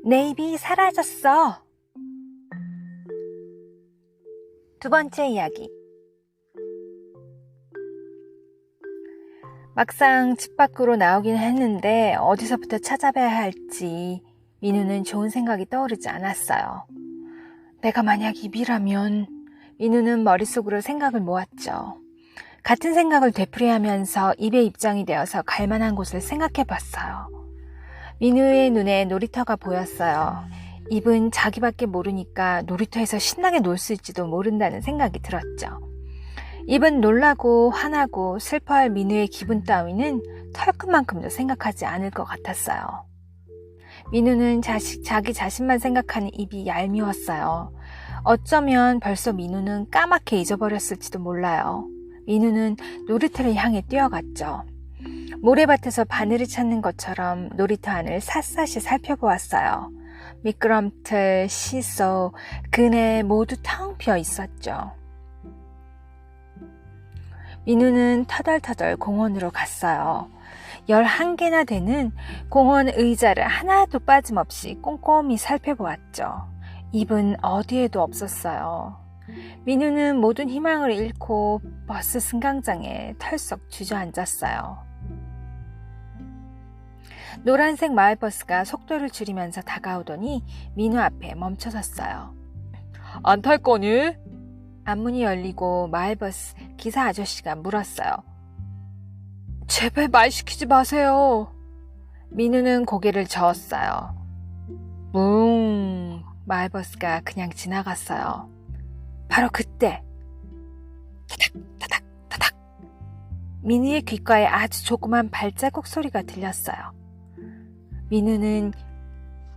내 입이 사라졌어. 두 번째 이야기. 막상 집 밖으로 나오긴 했는데 어디서부터 찾아봐야 할지 민우는 좋은 생각이 떠오르지 않았어요. 내가 만약 입이라면. 민우는 머릿속으로 생각을 모았죠. 같은 생각을 되풀이하면서 입의 입장이 되어서 갈 만한 곳을 생각해봤어요. 민우의 눈에 놀이터가 보였어요. 입은 자기밖에 모르니까 놀이터에서 신나게 놀 수 있지도 모른다는 생각이 들었죠. 입은 놀라고 화나고 슬퍼할 민우의 기분 따위는 털끝만큼도 생각하지 않을 것 같았어요. 민우는 자기 자신만 생각하는 입이 얄미웠어요. 어쩌면 벌써 민우는 까맣게 잊어버렸을지도 몰라요. 민우는 놀이터를 향해 뛰어갔죠. 모래밭에서 바늘을 찾는 것처럼 놀이터 안을 샅샅이 살펴보았어요. 미끄럼틀, 시소, 그네 모두 텅 비어 있었죠. 민우는 터덜터덜 공원으로 갔어요. 11개나 되는 공원 의자를 하나도 빠짐없이 꼼꼼히 살펴보았죠. 입은 어디에도 없었어요. 민우는 모든 희망을 잃고 버스 승강장에 털썩 주저앉았어요. 노란색 마을버스가 속도를 줄이면서 다가오더니 민우 앞에 멈춰섰어요. 안 탈 거니? 앞문이 열리고 마을버스 기사 아저씨가 물었어요. 제발 말 시키지 마세요. 민우는 고개를 저었어요. 마을버스가 그냥 지나갔어요. 바로 그때 타닥 타닥 타닥 민우의 귓가에 아주 조그만 발자국 소리가 들렸어요. 민우는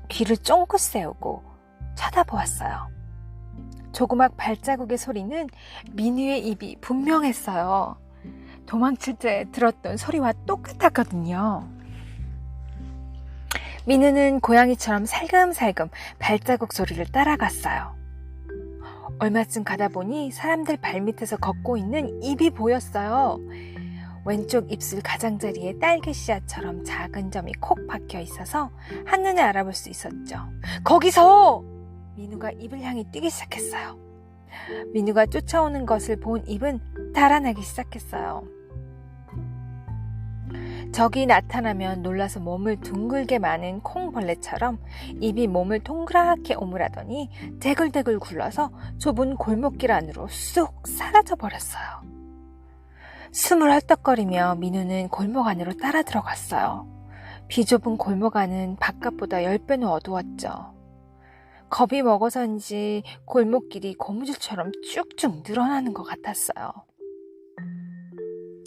귀를 쫑긋 세우고 쳐다보았어요. 조그맣 발자국의 소리는 민우의 입이 분명했어요. 도망칠 때 들었던 소리와 똑같았거든요. 민우는 고양이처럼 살금살금 발자국 소리를 따라갔어요. 얼마쯤 가다 보니 사람들 발밑에서 걷고 있는 입이 보였어요. 왼쪽 입술 가장자리에 딸기 씨앗처럼 작은 점이 콕 박혀 있어서 한눈에 알아볼 수 있었죠. 거기서! 민우가 입을 향해 뛰기 시작했어요. 민우가 쫓아오는 것을 본 입은 달아나기 시작했어요. 적이 나타나면 놀라서 몸을 둥글게 마는 콩벌레처럼 입이 몸을 동그랗게 오므라더니 대글대글 굴러서 좁은 골목길 안으로 쑥 사라져버렸어요. 숨을 헐떡거리며 민우는 골목 안으로 따라 들어갔어요. 비좁은 골목 안은 바깥보다 10배는 어두웠죠. 겁이 먹어서인지 골목길이 고무줄처럼 쭉쭉 늘어나는 것 같았어요.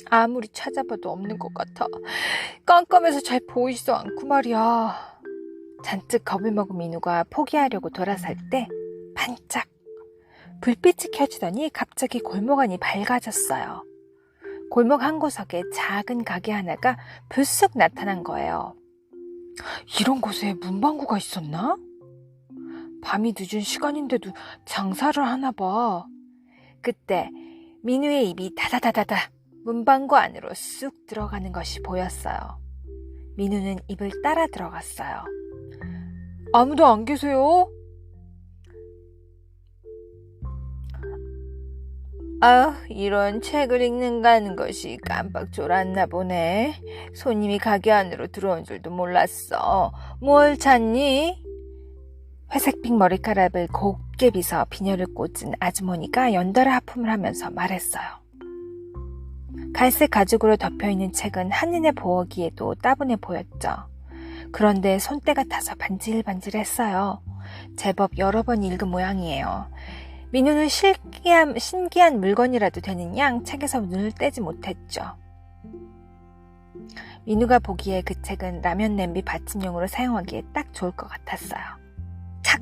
아무리 찾아봐도 없는 것 같아. 깜깜해서 잘 보이지도 않고 말이야. 잔뜩 겁을 먹은 민우가 포기하려고 돌아설 때 반짝 불빛이 켜지더니 갑자기 골목 안이 밝아졌어요. 골목 한 구석에 작은 가게 하나가 불쑥 나타난 거예요. 이런 곳에 문방구가 있었나? 밤이 늦은 시간인데도 장사를 하나 봐. 그때 민우의 입이 다다다다다 문방구 안으로 쑥 들어가는 것이 보였어요. 민우는 입을 따라 들어갔어요. 아무도 안 계세요? 이런 책을 읽는가 하는 것이 깜빡 졸았나 보네. 손님이 가게 안으로 들어온 줄도 몰랐어. 뭘 찾니? 회색빛 머리카락을 곱게 빗어 비녀를 꽂은 아주머니가 연달아 하품을 하면서 말했어요. 갈색 가죽으로 덮여있는 책은 한눈에 보기에도 따분해 보였죠. 그런데 손때가 타서 반질반질했어요. 제법 여러 번 읽은 모양이에요. 민우는 신기한 물건이라도 되는 양 책에서 눈을 떼지 못했죠. 민우가 보기에 그 책은 라면 냄비 받침용으로 사용하기에 딱 좋을 것 같았어요. 착!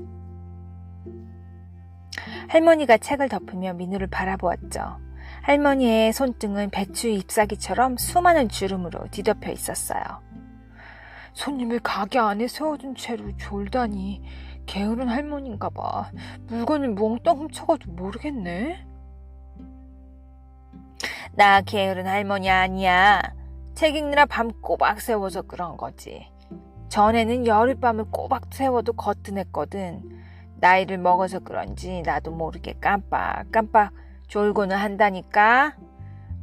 할머니가 책을 덮으며 민우를 바라보았죠. 할머니의 손등은 배추 잎사귀처럼 수많은 주름으로 뒤덮여 있었어요. 손님을 가게 안에 세워둔 채로 졸다니 게으른 할머니인가 봐. 물건을 몽땅 훔쳐가도 모르겠네. 나 게으른 할머니 아니야. 책 읽느라 밤 꼬박 세워서 그런 거지. 전에는 열흘밤을 꼬박 세워도 거뜬했거든. 나이를 먹어서 그런지 나도 모르게 깜빡깜빡 졸고는 한다니까.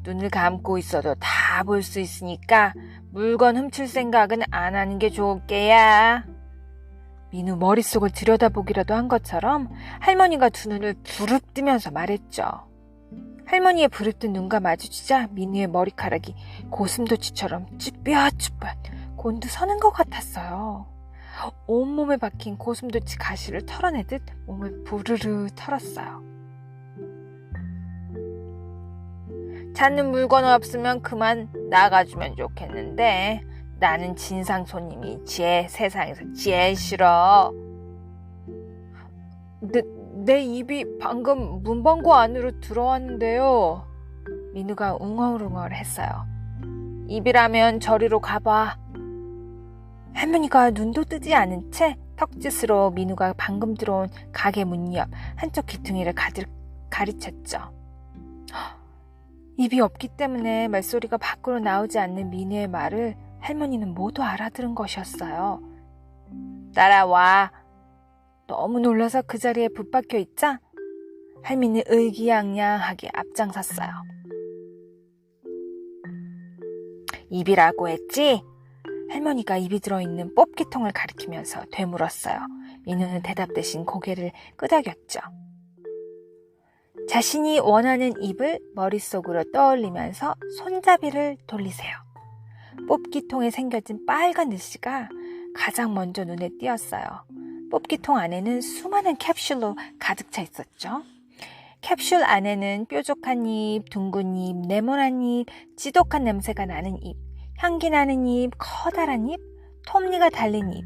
눈을 감고 있어도 다 볼 수 있으니까 물건 훔칠 생각은 안 하는 게 좋을 게야. 민우 머릿속을 들여다보기라도 한 것처럼 할머니가 두 눈을 부릅뜨면서 말했죠. 할머니의 부릅뜬 눈과 마주치자 민우의 머리카락이 고슴도치처럼 쭈뼛쭈뼛 곤두서는 것 같았어요. 온몸에 박힌 고슴도치 가시를 털어내듯 몸을 부르르 털었어요. 찾는 물건 없으면 그만 나가주면 좋겠는데 나는 진상 손님이 세상에서 제일 싫어. 내 입이 방금 문방구 안으로 들어왔는데요. 민우가 웅얼웅얼 했어요. 입이라면 저리로 가봐. 할머니가 눈도 뜨지 않은 채 턱짓으로 민우가 방금 들어온 가게 문 옆 한쪽 귀퉁이를 가리쳤죠. 입이 없기 때문에 말소리가 밖으로 나오지 않는 민우의 말을 할머니는 모두 알아들은 것이었어요. 따라와. 너무 놀라서 그 자리에 붙박혀 있자 할머니는 의기양양하게 앞장섰어요. 입이라고 했지? 할머니가 입이 들어있는 뽑기통을 가리키면서 되물었어요. 민우는 대답 대신 고개를 끄덕였죠. 자신이 원하는 입을 머릿속으로 떠올리면서 손잡이를 돌리세요. 뽑기통에 생겨진 빨간 글씨가 가장 먼저 눈에 띄었어요. 뽑기통 안에는 수많은 캡슐로 가득 차 있었죠. 캡슐 안에는 뾰족한 입, 둥근 입, 네모난 입, 지독한 냄새가 나는 입, 향기 나는 입, 커다란 입, 톱니가 달린 입.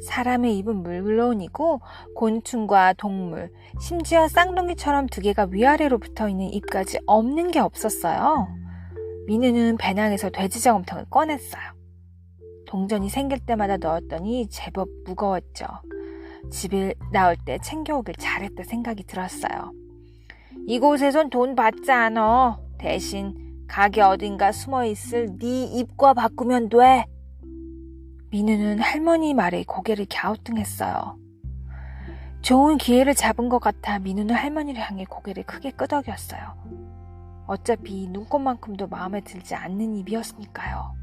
사람의 입은 물론이고 곤충과 동물, 심지어 쌍둥이처럼 두 개가 위아래로 붙어있는 입까지 없는 게 없었어요. 민우는 배낭에서 돼지저금통을 꺼냈어요. 동전이 생길 때마다 넣었더니 제법 무거웠죠. 집에 나올 때 챙겨오길 잘했다 생각이 들었어요. 이곳에선 돈 받지 않아. 대신 가게 어딘가 숨어있을 네 입과 바꾸면 돼. 민우는 할머니 말에 고개를 갸우뚱했어요. 좋은 기회를 잡은 것 같아 민우는 할머니를 향해 고개를 크게 끄덕였어요. 어차피 눈꽃만큼도 마음에 들지 않는 입이었으니까요.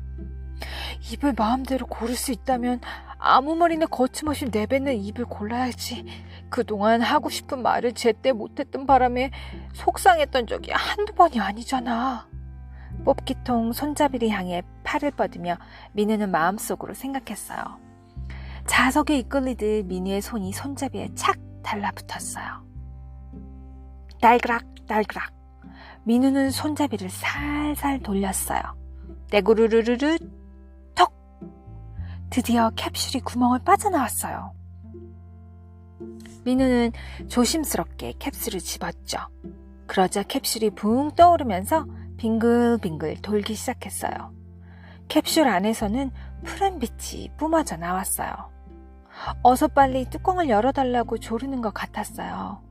입을 마음대로 고를 수 있다면 아무 말이나 거침없이 내뱉는 입을 골라야지. 그동안 하고 싶은 말을 제때 못했던 바람에 속상했던 적이 한두 번이 아니잖아. 뽑기통 손잡이를 향해 팔을 뻗으며 민우는 마음속으로 생각했어요. 자석에 이끌리듯 민우의 손이 손잡이에 착 달라붙었어요. 달그락 달그락. 민우는 손잡이를 살살 돌렸어요. 떼구르르르르 톡. 드디어 캡슐이 구멍을 빠져나왔어요. 민우는 조심스럽게 캡슐을 집었죠. 그러자 캡슐이 붕 떠오르면서 빙글빙글 돌기 시작했어요. 캡슐 안에서는 푸른 빛이 뿜어져 나왔어요. 어서 빨리 뚜껑을 열어달라고 조르는 것 같았어요.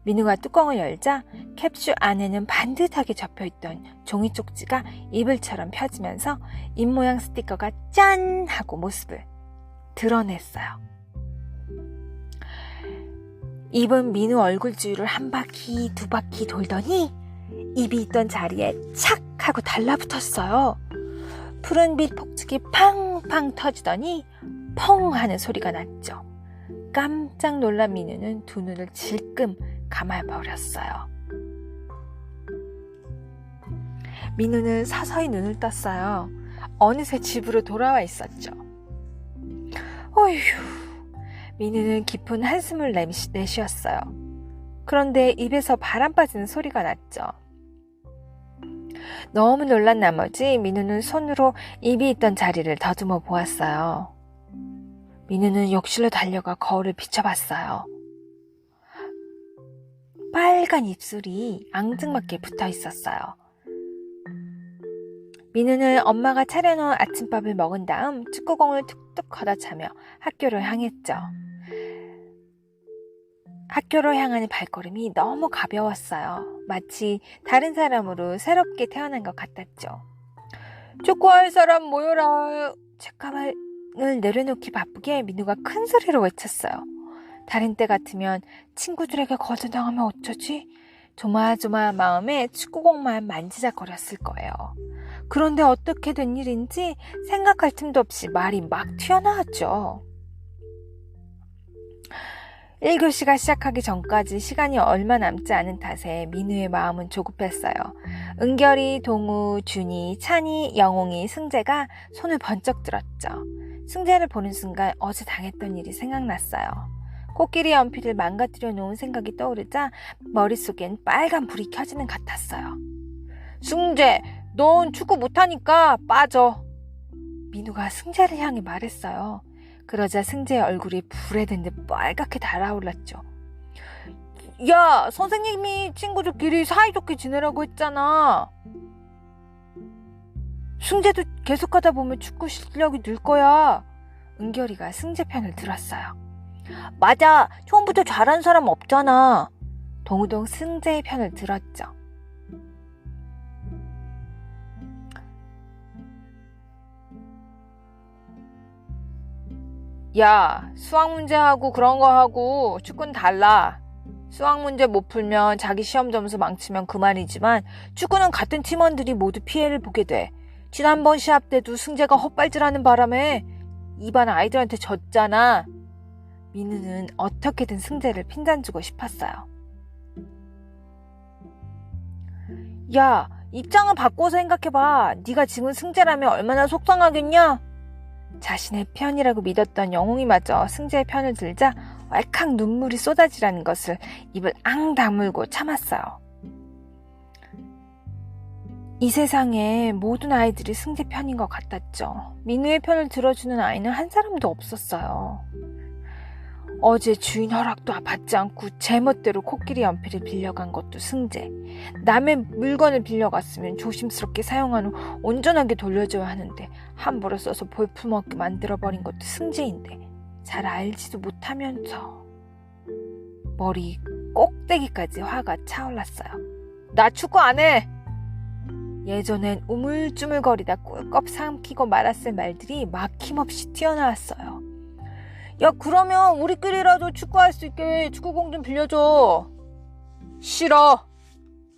민우가 뚜껑을 열자 캡슐 안에는 반듯하게 접혀있던 종이 쪽지가 이불처럼 펴지면서 입모양 스티커가 짠! 하고 모습을 드러냈어요. 입은 민우 얼굴 주위를 한 바퀴 두 바퀴 돌더니 입이 있던 자리에 착 하고 달라붙었어요. 푸른빛 폭죽이 팡팡 터지더니 펑 하는 소리가 났죠. 깜짝 놀란 민우는 두 눈을 질끔 감아버렸어요. 민우는 서서히 눈을 떴어요. 어느새 집으로 돌아와 있었죠. 어휴, 민우는 깊은 한숨을 내쉬었어요. 그런데 입에서 바람 빠지는 소리가 났죠. 너무 놀란 나머지 민우는 손으로 입이 있던 자리를 더듬어 보았어요. 민우는 욕실로 달려가 거울을 비춰봤어요. 빨간 입술이 앙증맞게 붙어 있었어요. 민우는 엄마가 차려놓은 아침밥을 먹은 다음 축구공을 툭툭 걷어차며 학교를 향했죠. 학교로 향하는 발걸음이 너무 가벼웠어요. 마치 다른 사람으로 새롭게 태어난 것 같았죠. 축구할 사람 모여라. 내려놓기 바쁘게 민우가 큰 소리로 외쳤어요. 다른 때 같으면 친구들에게 거절당하면 어쩌지? 조마조마한 마음에 축구공만 만지작거렸을 거예요. 그런데 어떻게 된 일인지 생각할 틈도 없이 말이 막 튀어나왔죠. 1교시가 시작하기 전까지 시간이 얼마 남지 않은 탓에 민우의 마음은 조급했어요. 은결이, 동우, 준이, 찬이, 영웅이, 승재가 손을 번쩍 들었죠. 승재를 보는 순간 어제 당했던 일이 생각났어요. 코끼리 연필을 망가뜨려 놓은 생각이 떠오르자 머릿속엔 빨간 불이 켜지는 것 같았어요. 승재, 넌 축구 못하니까 빠져. 민우가 승재를 향해 말했어요. 그러자 승재의 얼굴이 불에 든 듯 빨갛게 달아올랐죠. 야, 선생님이 친구들끼리 사이좋게 지내라고 했잖아. 승재도 계속하다 보면 축구 실력이 늘 거야. 은결이가 승재 편을 들었어요. 맞아, 처음부터 잘하는 사람 없잖아. 동우도 승재의 편을 들었죠. 야, 수학 문제하고 그런 거 하고 축구는 달라. 수학 문제 못 풀면 자기 시험 점수 망치면 그만이지만 축구는 같은 팀원들이 모두 피해를 보게 돼. 지난번 시합 때도 승재가 헛발질하는 바람에 이반 아이들한테 졌잖아. 민우는 어떻게든 승재를 핀잔주고 싶었어요. 야, 입장을 바꿔서 생각해봐. 네가 지금 승재라면 얼마나 속상하겠냐? 자신의 편이라고 믿었던 영웅이마저 승재의 편을 들자 왈칵 눈물이 쏟아지라는 것을 입을 앙 다물고 참았어요. 이 세상에 모든 아이들이 승재 편인 것 같았죠. 민우의 편을 들어주는 아이는 한 사람도 없었어요. 어제 주인 허락도 받지 않고 제멋대로 코끼리 연필을 빌려간 것도 승재. 남의 물건을 빌려갔으면 조심스럽게 사용한 후 온전하게 돌려줘야 하는데 함부로 써서 볼품없게 만들어버린 것도 승재인데 잘 알지도 못하면서. 머리 꼭대기까지 화가 차올랐어요. 나 축구 안 해! 예전엔 우물쭈물거리다 꿀꺽 삼키고 말았을 말들이 막힘없이 튀어나왔어요. 야, 그러면 우리끼리라도 축구할 수 있게 축구공 좀 빌려줘. 싫어.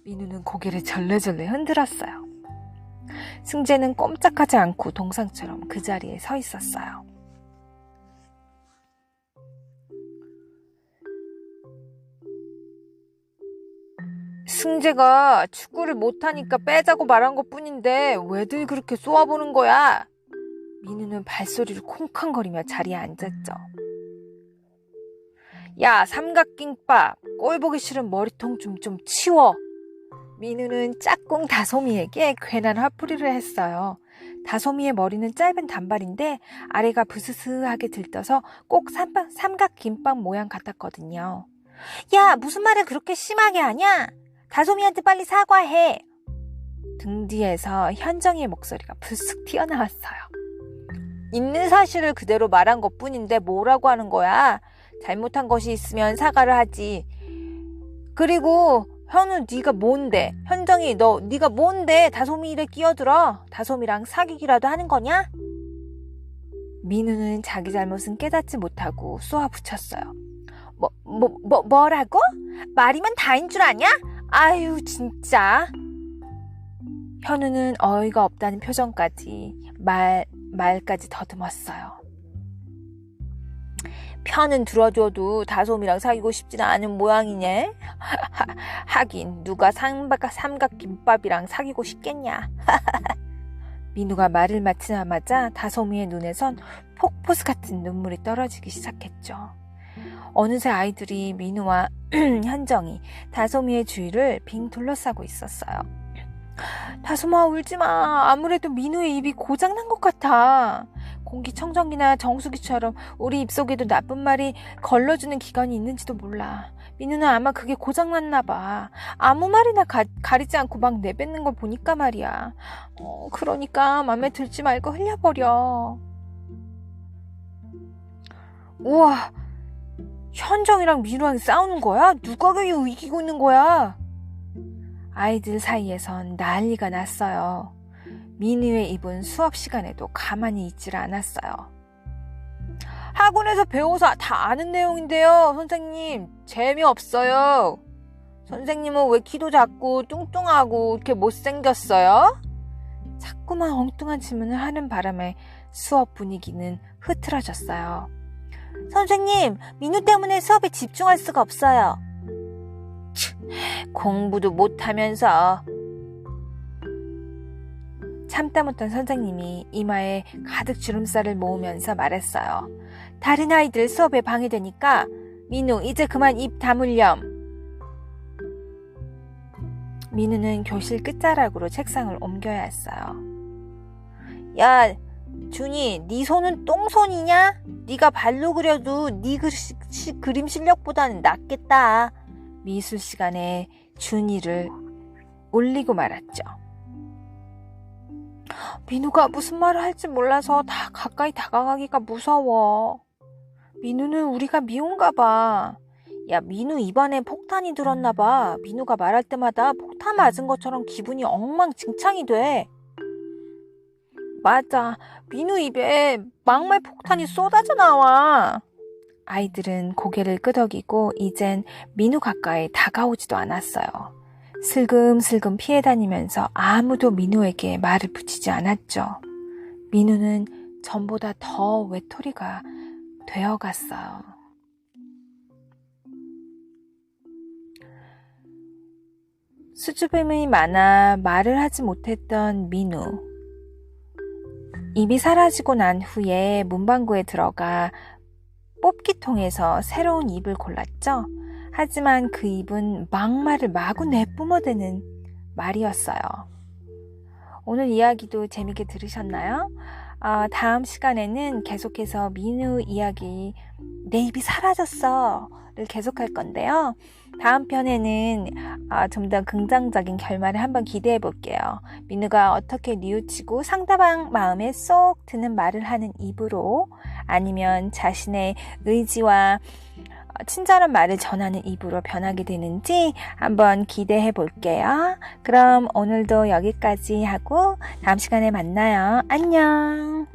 민우는 고개를 절레절레 흔들었어요. 승재는 꼼짝하지 않고 동상처럼 그 자리에 서 있었어요. 승재가 축구를 못하니까 빼자고 말한 것뿐인데 왜들 그렇게 쏘아보는 거야? 민우는 발소리를 콩쾅거리며 자리에 앉았죠. 야, 삼각김밥, 꼴 보기 싫은 머리통 좀 치워. 민우는 짝꿍 다솜이에게 괜한 화풀이를 했어요. 다솜이의 머리는 짧은 단발인데 아래가 부스스하게 들떠서 꼭 삼각김밥 모양 같았거든요. 야, 무슨 말을 그렇게 심하게 하냐? 다솜이한테 빨리 사과해. 등 뒤에서 현정이의 목소리가 불쑥 튀어나왔어요. 있는 사실을 그대로 말한 것뿐인데 뭐라고 하는 거야? 잘못한 것이 있으면 사과를 하지. 그리고 현우 네가 뭔데? 현정이 네가 뭔데 다솜이 일에 끼어들어? 다솜이랑 사귀기라도 하는 거냐? 민우는 자기 잘못은 깨닫지 못하고 쏘아붙였어요. 뭐라고? 말이면 다인 줄 아냐? 아유, 진짜. 현우는 어이가 없다는 표정까지 말까지 더듬었어요. 편은 들어줘도 다솜이랑 사귀고 싶지는 않은 모양이네. 하긴 누가 삼각김밥이랑 사귀고 싶겠냐. 민우가 말을 마치자마자 다솜이의 눈에선 폭포수 같은 눈물이 떨어지기 시작했죠. 어느새 아이들이 민우와 현정이 다솜이의 주위를 빙 둘러싸고 있었어요. 다솜아, 울지마. 아무래도 민우의 입이 고장난 것 같아. 공기청정기나 정수기처럼 우리 입속에도 나쁜 말이 걸러주는 기관이 있는지도 몰라. 민우는 아마 그게 고장났나 봐. 아무 말이나 가리지 않고 막 내뱉는 걸 보니까 말이야. 그러니까 맘에 들지 말고 흘려버려. 우와, 현정이랑 민우랑 싸우는 거야? 누가 이기고 있는 거야? 아이들 사이에선 난리가 났어요. 민우의 입은 수업 시간에도 가만히 있질 않았어요. 학원에서 배워서 다 아는 내용인데요. 선생님, 재미없어요. 선생님은 왜 키도 작고 뚱뚱하고 이렇게 못생겼어요? 자꾸만 엉뚱한 질문을 하는 바람에 수업 분위기는 흐트러졌어요. 선생님, 민우 때문에 수업에 집중할 수가 없어요. 공부도 못하면서. 참다 못한 선생님이 이마에 가득 주름살을 모으면서 말했어요. 다른 아이들 수업에 방해되니까 민우 이제 그만 입 다물렴. 민우는 교실 끝자락으로 책상을 옮겨야 했어요. 야, 준이, 네 손은 똥손이냐? 네가 발로 그려도 네 그림 실력보다는 낫겠다. 미술 시간에 준이를 올리고 말았죠. 민우가 무슨 말을 할지 몰라서 다 가까이 다가가기가 무서워. 민우는 우리가 미운가 봐. 야, 민우 입안에 폭탄이 들었나 봐. 민우가 말할 때마다 폭탄 맞은 것처럼 기분이 엉망진창이 돼. 맞아. 민우 입에 막말 폭탄이 쏟아져 나와. 아이들은 고개를 끄덕이고 이젠 민우 가까이 다가오지도 않았어요. 슬금슬금 피해 다니면서 아무도 민우에게 말을 붙이지 않았죠. 민우는 전보다 더 외톨이가 되어갔어요. 수줍음이 많아 말을 하지 못했던 민우. 입이 사라지고 난 후에 문방구에 들어가 뽑기통에서 새로운 입을 골랐죠. 하지만 그 입은 막말을 마구 내뿜어대는 말이었어요. 오늘 이야기도 재밌게 들으셨나요? 다음 시간에는 계속해서 민우 이야기 내 입이 사라졌어 를 계속할 건데요. 다음 편에는 좀 더 긍정적인 결말을 한번 기대해 볼게요. 민우가 어떻게 뉘우치고 상대방 마음에 쏙 드는 말을 하는 입으로 아니면 자신의 의지와 친절한 말을 전하는 입으로 변하게 되는지 한번 기대해 볼게요. 그럼 오늘도 여기까지 하고 다음 시간에 만나요. 안녕.